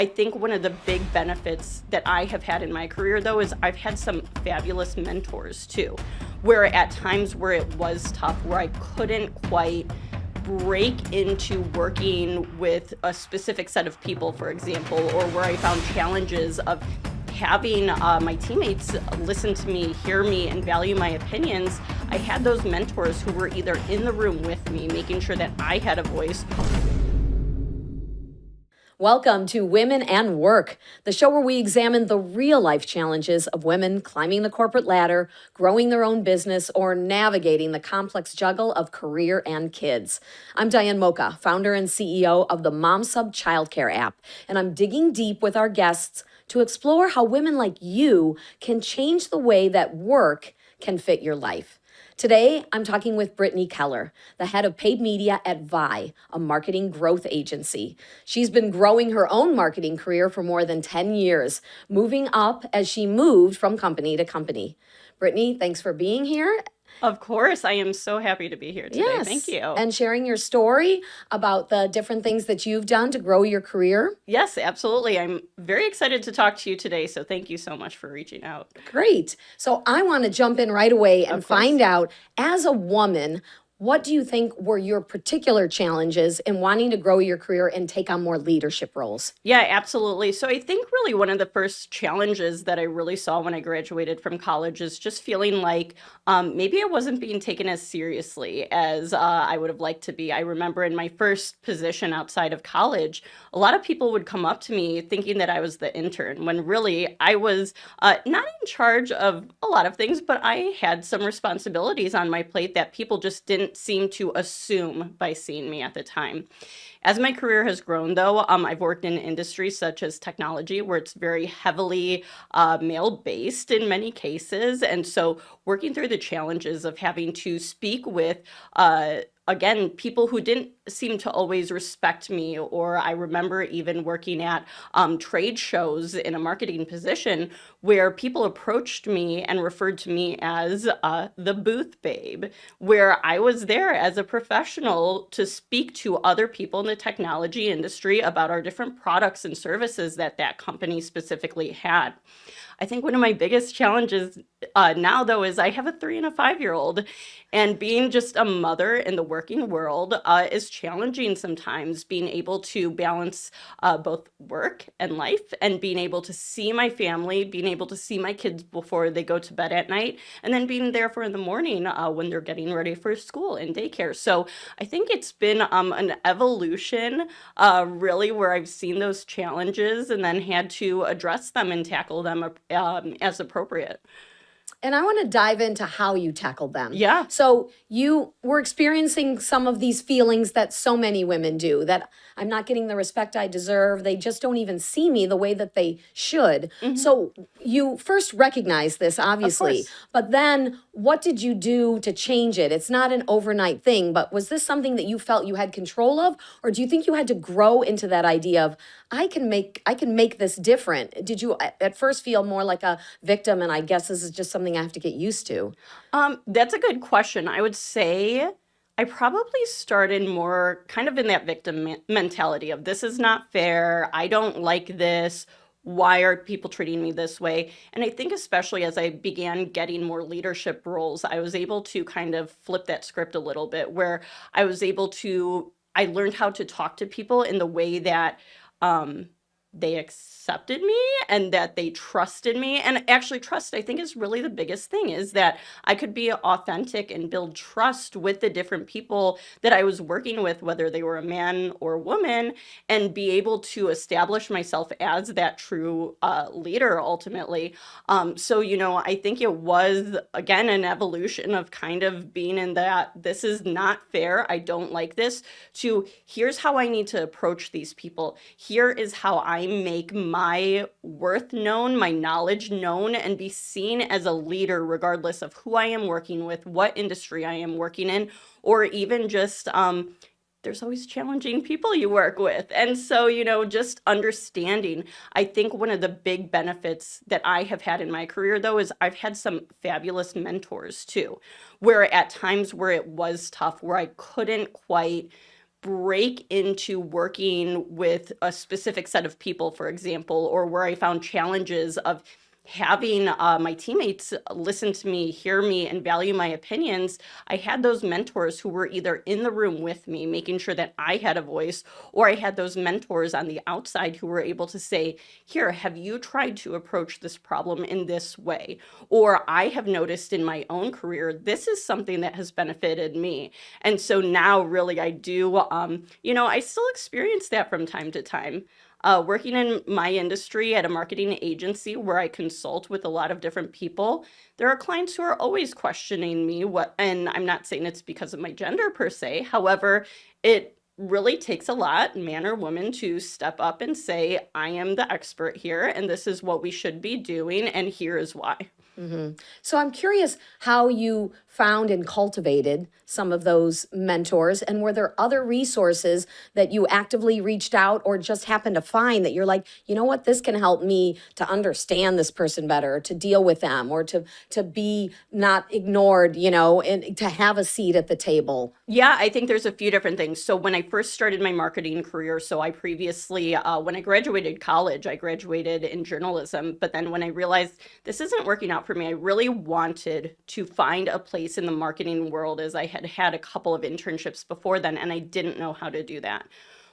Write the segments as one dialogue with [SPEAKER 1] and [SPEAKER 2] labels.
[SPEAKER 1] I think one of the big benefits that I have had in my career, though, is I've had some fabulous mentors, too, where at times where it was tough, where I couldn't quite break into working with a specific set of people, for example, or where I found challenges of having my teammates listen to me, hear me, and value my opinions. I had those mentors who were either in the room with me, making sure that I had a voice.
[SPEAKER 2] Welcome to Women and Work, the show where we examine the real-life challenges of women climbing the corporate ladder, growing their own business, or navigating the complex juggle of career and kids. I'm Diane Mocha, founder and CEO of the MomSub Childcare app, and I'm digging deep with our guests to explore how women like you can change the way that work can fit your life. Today, I'm talking with Brittney Keller, the head of paid media at Vi, a marketing growth agency. She's been growing her own marketing career for more than 10 years, moving up as she moved from company to company. Brittney, thanks for being here.
[SPEAKER 1] Of course, I am so happy to be here today.
[SPEAKER 2] Yes.
[SPEAKER 1] Thank you.
[SPEAKER 2] And sharing your story about the different things that you've done to grow your career.
[SPEAKER 1] Yes, absolutely. I'm very excited to talk to you today, so thank you so much for reaching out.
[SPEAKER 2] Great. So I want to jump in right away and find out, as a woman, what do you think were your particular challenges in wanting to grow your career and take on more leadership roles?
[SPEAKER 1] Yeah, absolutely. So I think really one of the first challenges that I really saw when I graduated from college is just feeling like maybe I wasn't being taken as seriously as I would have liked to be. I remember in my first position outside of college, a lot of people would come up to me thinking that I was the intern, when really I was not in charge of a lot of things, but I had some responsibilities on my plate that people just didn't seem to assume by seeing me at the time. As my career has grown, though, I've worked in industries such as technology, where it's very heavily male-based in many cases. And so working through the challenges of having to speak with again, people who didn't seem to always respect me, or I remember even working at trade shows in a marketing position where people approached me and referred to me as the booth babe, where I was there as a professional to speak to other people in the technology industry about our different products and services that that company specifically had. I think one of my biggest challenges now, though, is I have a 3 and a 5-year-old, and being just a mother in the working world is challenging sometimes, being able to balance both work and life, and being able to see my family, being able to see my kids before they go to bed at night, and then being there for in the morning when they're getting ready for school and daycare. So I think it's been an evolution, really, where I've seen those challenges and then had to address them and tackle them as appropriate.
[SPEAKER 2] And I want to dive into how you tackled them.
[SPEAKER 1] Yeah.
[SPEAKER 2] So you were experiencing some of these feelings that so many women do, that I'm not getting the respect I deserve. They just don't even see me the way that they should. Mm-hmm. So you first recognized this, obviously, but then what did you do to change it? It's not an overnight thing, but was this something that you felt you had control of? Or do you think you had to grow into that idea of, I can make this different? Did you at first feel more like a victim, and I guess this is just something I have to get used to?
[SPEAKER 1] That's a good question. I would say I probably started more kind of in that victim mentality of, this is not fair, I don't like this, why are people treating me this way? And I think especially as I began getting more leadership roles, I was able to kind of flip that script a little bit, where I learned how to talk to people in the way that they accepted me and that they trusted me. And actually, trust, I think, is really the biggest thing, is that I could be authentic and build trust with the different people that I was working with, whether they were a man or a woman, and be able to establish myself as that true leader ultimately. So, I think it was, again, an evolution of kind of being in that, this is not fair, I don't like this, to here's how I need to approach these people. Here is how I make my worth known, my knowledge known, and be seen as a leader regardless of who I am working with, what industry I am working in, or even just there's always challenging people you work with. And so, just understanding, I think one of the big benefits that I have had in my career, though, is I've had some fabulous mentors too, where at times where it was tough, where I couldn't quite break into working with a specific set of people, for example, or where I found challenges of having my teammates listen to me, hear me, and value my opinions, I had those mentors who were either in the room with me, making sure that I had a voice, or I had those mentors on the outside who were able to say, here, have you tried to approach this problem in this way? Or I have noticed in my own career, this is something that has benefited me. And so now really I do, I still experience that from time to time. Working in my industry at a marketing agency where I consult with a lot of different people, there are clients who are always questioning me and I'm not saying it's because of my gender per se. However, it really takes a lot, man or woman, to step up and say, I am the expert here, and this is what we should be doing, and here is why.
[SPEAKER 2] So I'm curious how you found and cultivated some of those mentors, and were there other resources that you actively reached out or just happened to find that you're like, you know what, this can help me to understand this person better, to deal with them, or to be not ignored, and to have a seat at the table?
[SPEAKER 1] Yeah, I think there's a few different things. So when I first started my marketing career, so I previously, when I graduated college, I graduated in journalism. But then when I realized this isn't working out for me, I really wanted to find a place in the marketing world, as I had had a couple of internships before then, and I didn't know how to do that.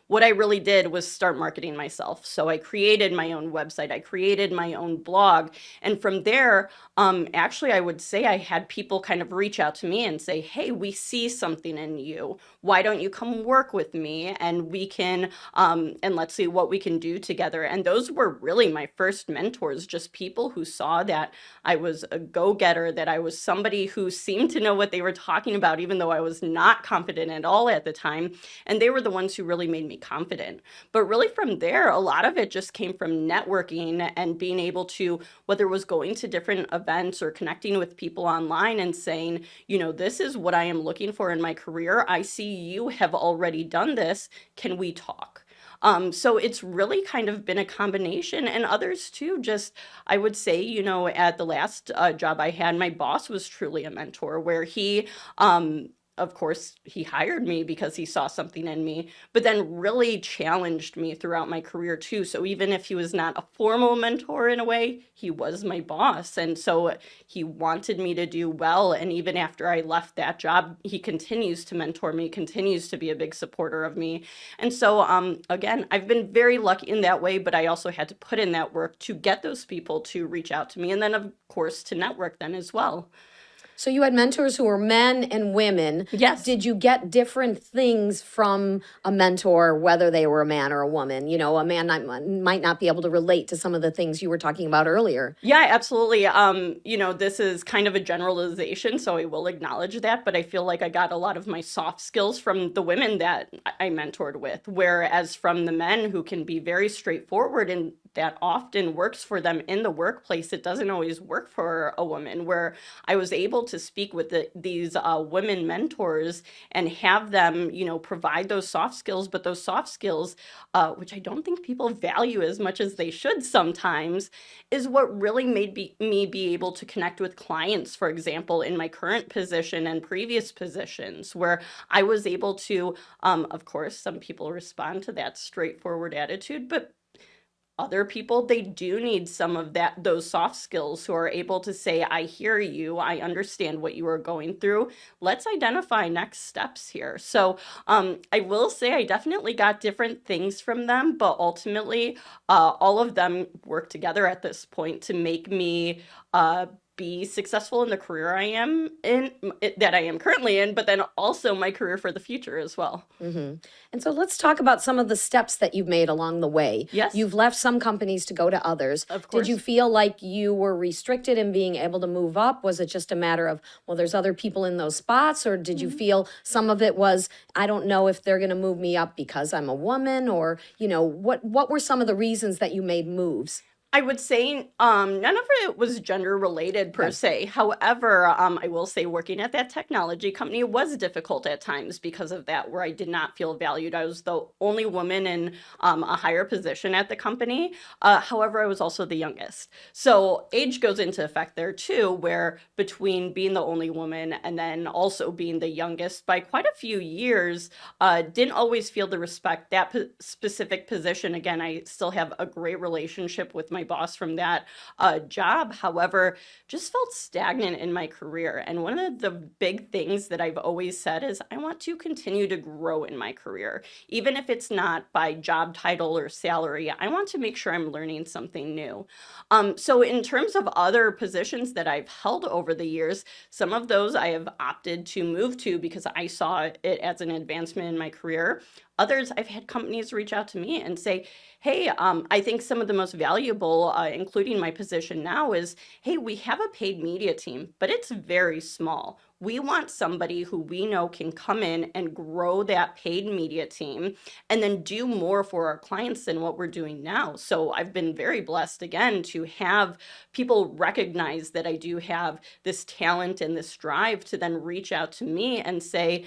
[SPEAKER 1] What I really did was start marketing myself. So I created my own website, I created my own blog. And from there, actually, I would say I had people kind of reach out to me and say, hey, we see something in you. Why don't you come work with me? And we can, and let's see what we can do together. And those were really my first mentors, just people who saw that I was a go-getter, that I was somebody who seemed to know what they were talking about, even though I was not confident at all at the time. And they were the ones who really made me confident. But really from there, a lot of it just came from networking and being able to, whether it was going to different events or connecting with people online and saying, this is what I am looking for in my career. I see you have already done this. Can we talk? So it's really kind of been a combination, and others too. Just, I would say, at the last job I had, my boss was truly a mentor where of course, he hired me because he saw something in me, but then really challenged me throughout my career too. So even if he was not a formal mentor in a way, he was my boss. And so he wanted me to do well. And even after I left that job, he continues to mentor me, continues to be a big supporter of me. And so, again, I've been very lucky in that way, but I also had to put in that work to get those people to reach out to me. And then, of course, to network then as well.
[SPEAKER 2] So you had mentors who were men and women.
[SPEAKER 1] Yes.
[SPEAKER 2] Did you get different things from a mentor, whether they were a man or a woman? A man might not be able to relate to some of the things you were talking about earlier.
[SPEAKER 1] Yeah, absolutely. This is kind of a generalization, so I will acknowledge that, but I feel like I got a lot of my soft skills from the women that I mentored with, whereas from the men who can be very straightforward and that often works for them in the workplace, it doesn't always work for a woman, where I was able to speak with these women mentors and have them, provide those soft skills, but those soft skills, which I don't think people value as much as they should sometimes, is what really made me be able to connect with clients, for example, in my current position and previous positions, where I was able to, of course, some people respond to that straightforward attitude, but other people, they do need some of those soft skills, who are able to say, I hear you, I understand what you are going through. Let's identify next steps here. So I will say I definitely got different things from them, but ultimately all of them work together at this point to make me be successful in the career that I am currently in, but then also my career for the future as well.
[SPEAKER 2] And so let's talk about some of the steps that you've made along the way.
[SPEAKER 1] Yes.
[SPEAKER 2] You've left some companies to go to others.
[SPEAKER 1] Of course.
[SPEAKER 2] Did you feel like you were restricted in being able to move up? Was it just a matter of, well, there's other people in those spots? Or did you feel some of it was, I don't know if they're going to move me up because I'm a woman? Or, what were some of the reasons that you made moves?
[SPEAKER 1] I would say none of it was gender related per
[SPEAKER 2] Okay.
[SPEAKER 1] se. However, I will say working at that technology company was difficult at times because of that, where I did not feel valued. I was the only woman in a higher position at the company. However, I was also the youngest. So age goes into effect there too, where between being the only woman and then also being the youngest by quite a few years, didn't always feel the respect. That specific position, again, I still have a great relationship with my boss from that job. However, just felt stagnant in my career. And one of the big things that I've always said is I want to continue to grow in my career. Even if it's not by job title or salary, I want to make sure I'm learning something new. So in terms of other positions that I've held over the years, some of those I have opted to move to because I saw it as an advancement in my career. Others, I've had companies reach out to me and say, hey, I think some of the most valuable, including my position now, is, hey, we have a paid media team, but it's very small. We want somebody who we know can come in and grow that paid media team and then do more for our clients than what we're doing now. So I've been very blessed again to have people recognize that I do have this talent and this drive to then reach out to me and say,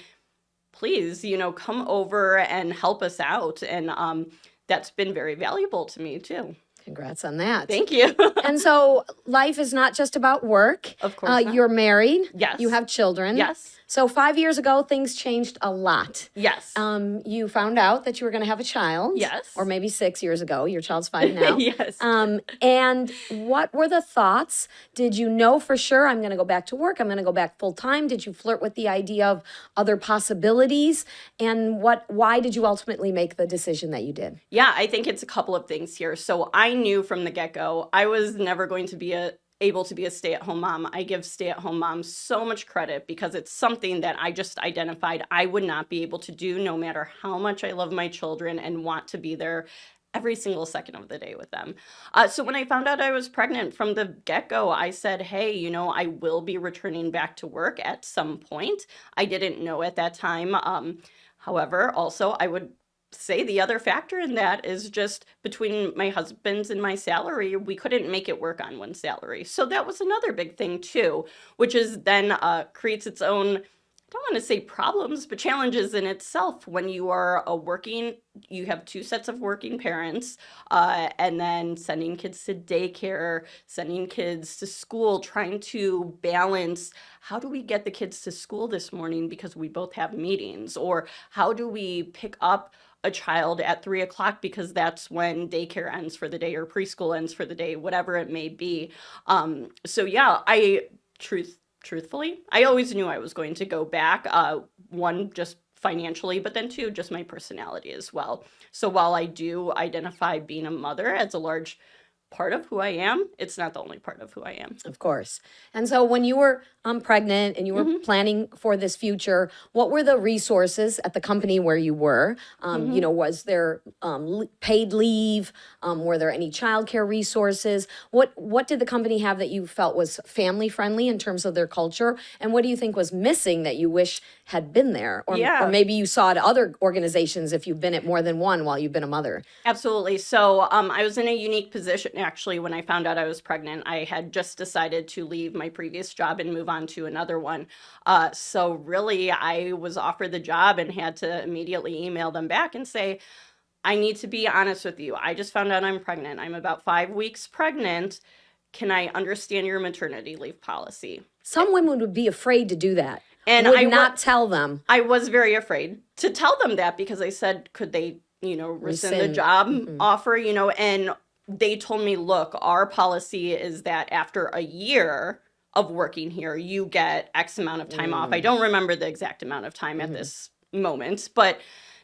[SPEAKER 1] please, come over and help us out. And that's been very valuable to me too.
[SPEAKER 2] Congrats on that.
[SPEAKER 1] Thank you.
[SPEAKER 2] And so life is not just about work.
[SPEAKER 1] Of course not.
[SPEAKER 2] You're married.
[SPEAKER 1] Yes.
[SPEAKER 2] You have children.
[SPEAKER 1] Yes.
[SPEAKER 2] So 5 years ago, things changed a lot.
[SPEAKER 1] Yes.
[SPEAKER 2] You found out that you were going to have a child.
[SPEAKER 1] Yes.
[SPEAKER 2] Or maybe 6 years ago. Your child's 5 now.
[SPEAKER 1] Yes.
[SPEAKER 2] And what were the thoughts? Did you know for sure I'm going to go back to work? I'm going to go back full time? Did you flirt with the idea of other possibilities? And why did you ultimately make the decision that you did?
[SPEAKER 1] Yeah, I think it's a couple of things here. So I knew from the get-go I was never going to be able to be a stay-at-home mom. I give stay-at-home moms so much credit because it's something that I just identified I would not be able to do no matter how much I love my children and want to be there every single second of the day with them. So when I found out I was pregnant from the get-go, I said, hey, I will be returning back to work at some point. I didn't know at that time. However, also I would say the other factor in that is just between my husband's and my salary, we couldn't make it work on one salary. So that was another big thing too, which is then creates its own, I don't want to say problems, but challenges in itself when you are you have two sets of working parents, and then sending kids to daycare, sending kids to school, trying to balance, how do we get the kids to school this morning because we both have meetings? Or how do we pick up a child at 3 o'clock because that's when daycare ends for the day or preschool ends for the day, whatever it may be. So yeah, truthfully, I always knew I was going to go back. One, just financially, but then two, just my personality as well. So while I do identify being a mother as a large part of who I am, it's not the only part of who I am.
[SPEAKER 2] Of course. And so when you were pregnant and you were planning for this future, what were the resources at the company where you were? Was there paid leave? Were there any childcare resources? What did the company have that you felt was family friendly in terms of their culture? And what do you think was missing that you wish had been there? Or maybe you saw at other organizations if you've been at more than one while you've been a mother.
[SPEAKER 1] Absolutely. So I was in a unique position actually when I found out I was pregnant. I had just decided to leave my previous job and move on to another one. So really, I was offered the job and had to immediately email them back and say, I need to be honest with you. I just found out I'm pregnant. I'm about 5 weeks pregnant. Can I understand your maternity leave policy?
[SPEAKER 2] Some women would be afraid to do that.
[SPEAKER 1] And
[SPEAKER 2] would not tell them.
[SPEAKER 1] I was very afraid to tell them that because I said, could they, rescind the job offer, and they told me, look, our policy is that after a year of working here, you get X amount of time off. I don't remember the exact amount of time at this moment, but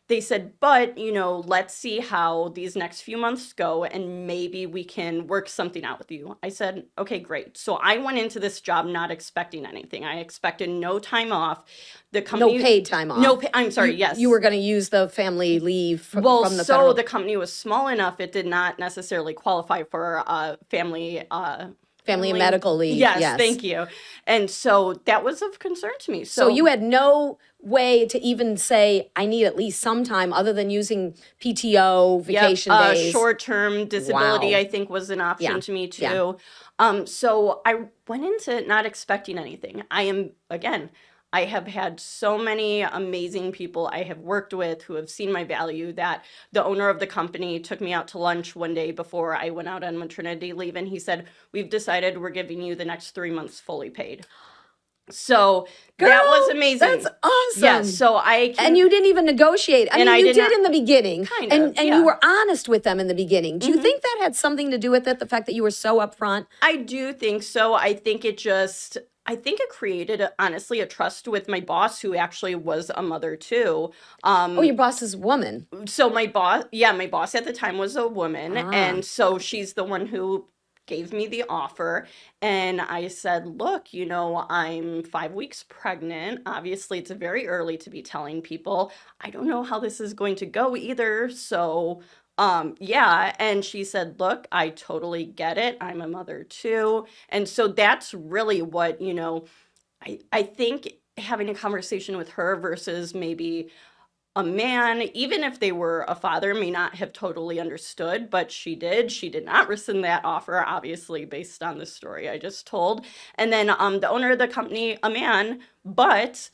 [SPEAKER 1] they said, but, let's see how these next few months go and maybe we can work something out with you. I said, okay, great. So I went into this job not expecting anything. I expected no time off. The company,
[SPEAKER 2] no paid time off.
[SPEAKER 1] I'm sorry, yes.
[SPEAKER 2] You were going to use the family leave from the
[SPEAKER 1] so
[SPEAKER 2] federal.
[SPEAKER 1] The company was small enough, it did not necessarily qualify for family
[SPEAKER 2] Family and medical leave.
[SPEAKER 1] Yes,
[SPEAKER 2] Yes.
[SPEAKER 1] thank you. And so that was of concern to me.
[SPEAKER 2] So you had no way to even say, I need at least some time other than using PTO, vacation days.
[SPEAKER 1] Short-term disability,
[SPEAKER 2] Wow.
[SPEAKER 1] I think, was an option to me
[SPEAKER 2] Yeah.
[SPEAKER 1] too. So I went into it not expecting anything. I have had so many amazing people I have worked with who have seen my value, that the owner of the company took me out to lunch one day before I went out on maternity leave, and he said, "We've decided we're giving you the next 3 months fully paid." So that was
[SPEAKER 2] Girl,
[SPEAKER 1] amazing.
[SPEAKER 2] that's awesome.
[SPEAKER 1] Yes, so I can,
[SPEAKER 2] And you didn't even negotiate. I
[SPEAKER 1] And
[SPEAKER 2] mean,
[SPEAKER 1] I
[SPEAKER 2] you
[SPEAKER 1] did
[SPEAKER 2] did
[SPEAKER 1] not-
[SPEAKER 2] in the beginning.
[SPEAKER 1] Kind
[SPEAKER 2] and
[SPEAKER 1] of,
[SPEAKER 2] and
[SPEAKER 1] yeah.
[SPEAKER 2] you were honest with them in the beginning. Do you think that had something to do with it, the fact that you were so upfront?
[SPEAKER 1] I do think so. I think it created, honestly, a trust with my boss, who actually was a mother too.
[SPEAKER 2] Oh, your boss is a woman.
[SPEAKER 1] So my boss at the time was a woman,
[SPEAKER 2] Ah.
[SPEAKER 1] and so she's the one who gave me the offer. And I said, "Look, I'm 5 weeks pregnant. Obviously, it's very early to be telling people. I don't know how this is going to go either. So, yeah." And she said, "Look, I totally get it. I'm a mother too." And so that's really what, I think having a conversation with her versus maybe a man, even if they were a father, may not have totally understood, but she did. She did not rescind that offer, obviously, based on the story I just told. And then the owner of the company, a man, but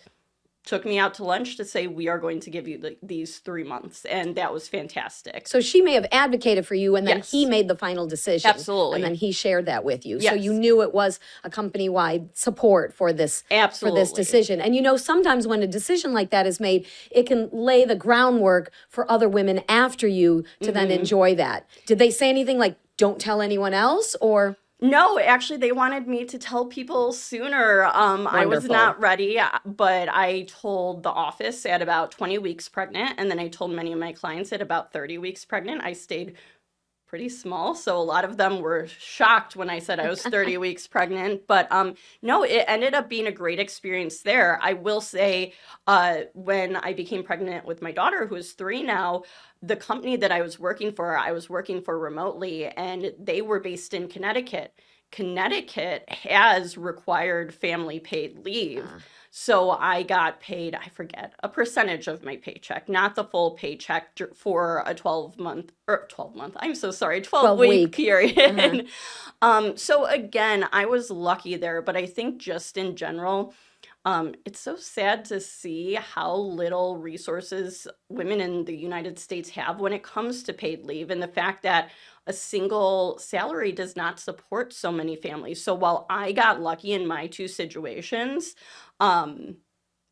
[SPEAKER 1] took me out to lunch to say, "We are going to give you these 3 months." And that was fantastic.
[SPEAKER 2] So she may have advocated for you, and then
[SPEAKER 1] Yes.
[SPEAKER 2] he made the final decision.
[SPEAKER 1] Absolutely.
[SPEAKER 2] And then he shared that with you. So
[SPEAKER 1] Yes.
[SPEAKER 2] you knew it was a company-wide support for this
[SPEAKER 1] Absolutely.
[SPEAKER 2] decision. And sometimes when a decision like that is made, it can lay the groundwork for other women after you to then enjoy that. Did they say anything like, don't tell anyone else, or?
[SPEAKER 1] No, actually, they wanted me to tell people sooner. I was
[SPEAKER 2] Wonderful.
[SPEAKER 1] not ready, but I told the office at about 20 weeks pregnant, and then I told many of my clients at about 30 weeks pregnant. I stayed pretty small, so a lot of them were shocked when I said I was 30 weeks pregnant. But no, it ended up being a great experience there. I will say, when I became pregnant with my daughter, who is 3 now, the company that I was working for remotely, and they were based in Connecticut. Connecticut has required family paid leave. So I got paid, I forget, a percentage of my paycheck, not the full paycheck for a 12-month, I'm so sorry, 12-week period. So again, I was lucky there, but I think just in general, it's so sad to see how little resources women in the United States have when it comes to paid leave, and the fact that a single salary does not support so many families. So while I got lucky in my 2 situations,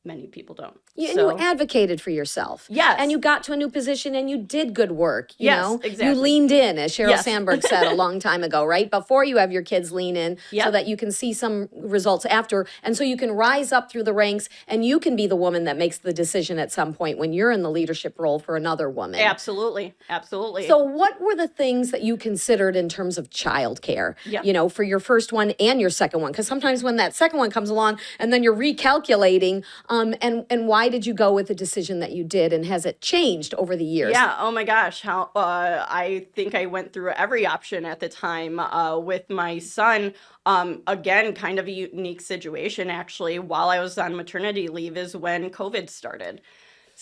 [SPEAKER 1] many people don't.
[SPEAKER 2] And you
[SPEAKER 1] So
[SPEAKER 2] advocated for yourself.
[SPEAKER 1] Yes.
[SPEAKER 2] And you got to a new position and you did good work.
[SPEAKER 1] Yes, exactly.
[SPEAKER 2] You leaned in, as Sheryl
[SPEAKER 1] Yes.
[SPEAKER 2] Sandberg said a long time ago, right? Before you have your kids, lean in so
[SPEAKER 1] Yep.
[SPEAKER 2] that you can see some results after. And so you can rise up through the ranks and you can be the woman that makes the decision at some point when you're in the leadership role for another woman.
[SPEAKER 1] Absolutely. Absolutely.
[SPEAKER 2] So what were the things that you considered in terms of childcare,
[SPEAKER 1] Yep.
[SPEAKER 2] for your first one and your second one? Because sometimes when that second one comes along and then you're recalculating, and why did you go with the decision that you did, and has it changed over the years?
[SPEAKER 1] Yeah. Oh my gosh. How I think I went through every option at the time with my son. Again, kind of a unique situation, actually. While I was on maternity leave is when COVID started.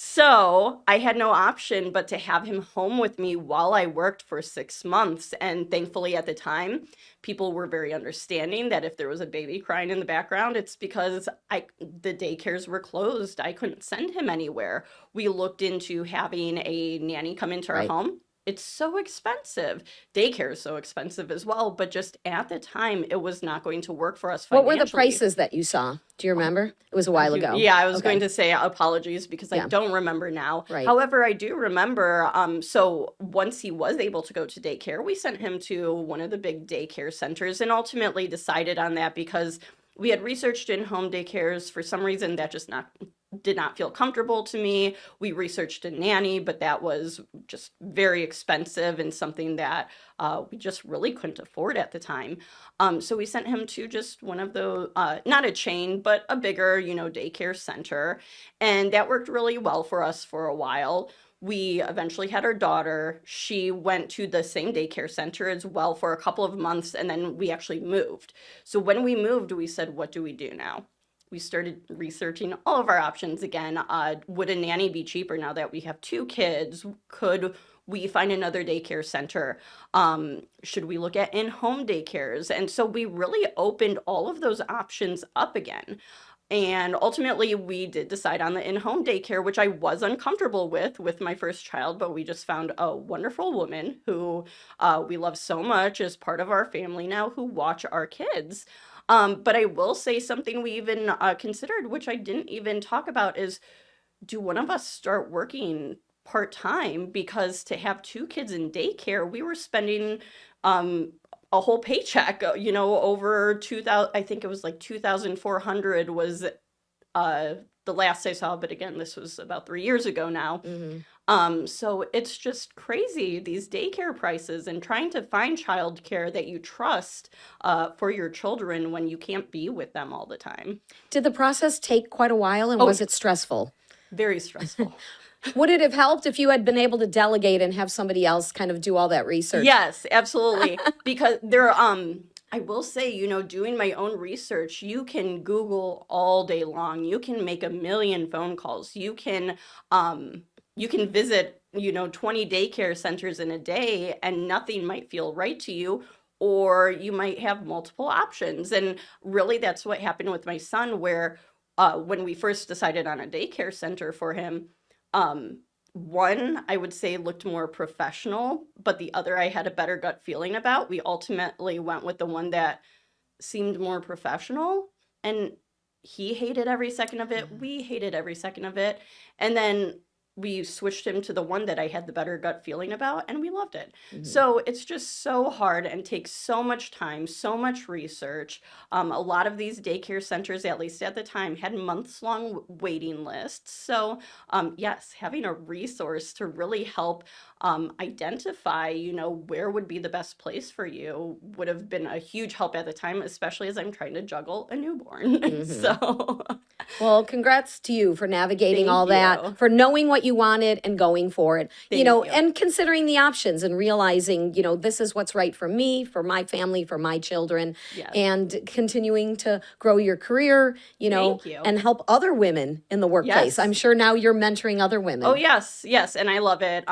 [SPEAKER 1] So I had no option but to have him home with me while I worked for 6 months. And thankfully at the time, people were very understanding that if there was a baby crying in the background, it's because the daycares were closed. I couldn't send him anywhere. We looked into having a nanny come into our
[SPEAKER 2] Right.
[SPEAKER 1] home. It's so expensive. Daycare is so expensive as well. But just at the time, it was not going to work for us
[SPEAKER 2] What
[SPEAKER 1] financially.
[SPEAKER 2] were the prices that you saw? Do you remember? It was a while ago.
[SPEAKER 1] Yeah, I was
[SPEAKER 2] Okay.
[SPEAKER 1] going to say apologies because I don't remember now.
[SPEAKER 2] Right.
[SPEAKER 1] However, I do remember, so once he was able to go to daycare, we sent him to one of the big daycare centers and ultimately decided on that because we had researched in-home daycares. For some reason, that just did not feel comfortable to me. We researched a nanny, but that was just very expensive and something that we just really couldn't afford at the time. So we sent him to just one of the, not a chain, but a bigger, daycare center. And that worked really well for us for a while. We eventually had our daughter. She went to the same daycare center as well for a couple of months, and then we actually moved. So when we moved, we said, what do we do now? We started researching all of our options again. Would a nanny be cheaper now that we have two kids? Could we find another daycare center? Should we look at in-home daycares? And so we really opened all of those options up again. And ultimately, we did decide on the in-home daycare, which I was uncomfortable with my first child, but we just found a wonderful woman who we love so much as part of our family now, who watch our kids. But I will say something we even considered, which I didn't even talk about, is do one of us start working part-time? Because to have two kids in daycare, we were spending a whole paycheck, over 2,000, I think it was like 2,400 was the last I saw, but again, this was about 3 years ago now. So it's just crazy, these daycare prices, and trying to find childcare that you trust for your children when you can't be with them all the time.
[SPEAKER 2] Did the process take quite a while, and was it stressful?
[SPEAKER 1] Very stressful.
[SPEAKER 2] Would it have helped if you had been able to delegate and have somebody else kind of do all that research?
[SPEAKER 1] Yes, absolutely. Because I will say, doing my own research, you can Google all day long. You can make a million phone calls. You can visit, 20 daycare centers in a day, and nothing might feel right to you, or you might have multiple options. And really, that's what happened with my son, where when we first decided on a daycare center for him, one, I would say, looked more professional, but the other I had a better gut feeling about. We ultimately went with the one that seemed more professional, and he hated every second of it. We hated every second of it. And then we switched him to the one that I had the better gut feeling about, and we loved it. So it's just so hard and takes so much time, so much research. A lot of these daycare centers, at least at the time, had months-long waiting lists. So yes, having a resource to really help identify, where would be the best place for you would have been a huge help at the time, especially as I'm trying to juggle a newborn. So
[SPEAKER 2] Well, congrats to you for navigating
[SPEAKER 1] Thank
[SPEAKER 2] all
[SPEAKER 1] you.
[SPEAKER 2] that, for knowing what you wanted and going for it.
[SPEAKER 1] Thank you.
[SPEAKER 2] And considering the options and realizing, this is what's right for me, for my family, for my children,
[SPEAKER 1] Yes.
[SPEAKER 2] and continuing to grow your career,
[SPEAKER 1] Thank you.
[SPEAKER 2] and help other women in the workplace.
[SPEAKER 1] Yes.
[SPEAKER 2] I'm sure now you're mentoring other women.
[SPEAKER 1] Oh, yes, and I love it.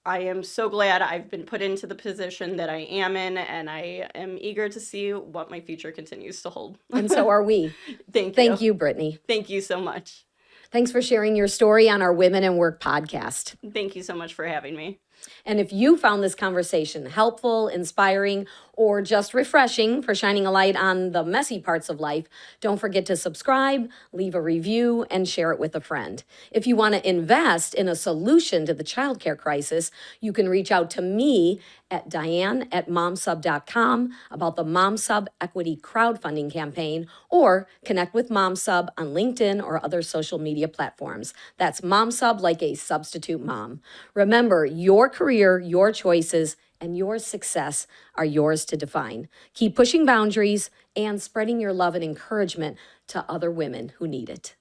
[SPEAKER 1] I am so glad I've been put into the position that I am in, and I am eager to see what my future continues to hold.
[SPEAKER 2] And so are we.
[SPEAKER 1] Thank you.
[SPEAKER 2] you, Brittney.
[SPEAKER 1] Thank you so much.
[SPEAKER 2] Thanks for sharing your story on our Women in Work podcast.
[SPEAKER 1] Thank you so much for having me.
[SPEAKER 2] And if you found this conversation helpful, inspiring, or just refreshing for shining a light on the messy parts of life, don't forget to subscribe, leave a review, and share it with a friend. If you want to invest in a solution to the childcare crisis, you can reach out to me at diane@momsub.com about the MomSub Equity Crowdfunding Campaign, or connect with MomSub on LinkedIn or other social media platforms. That's MomSub, like a substitute mom. Remember, your career, your choices, and your success are yours to define. Keep pushing boundaries and spreading your love and encouragement to other women who need it.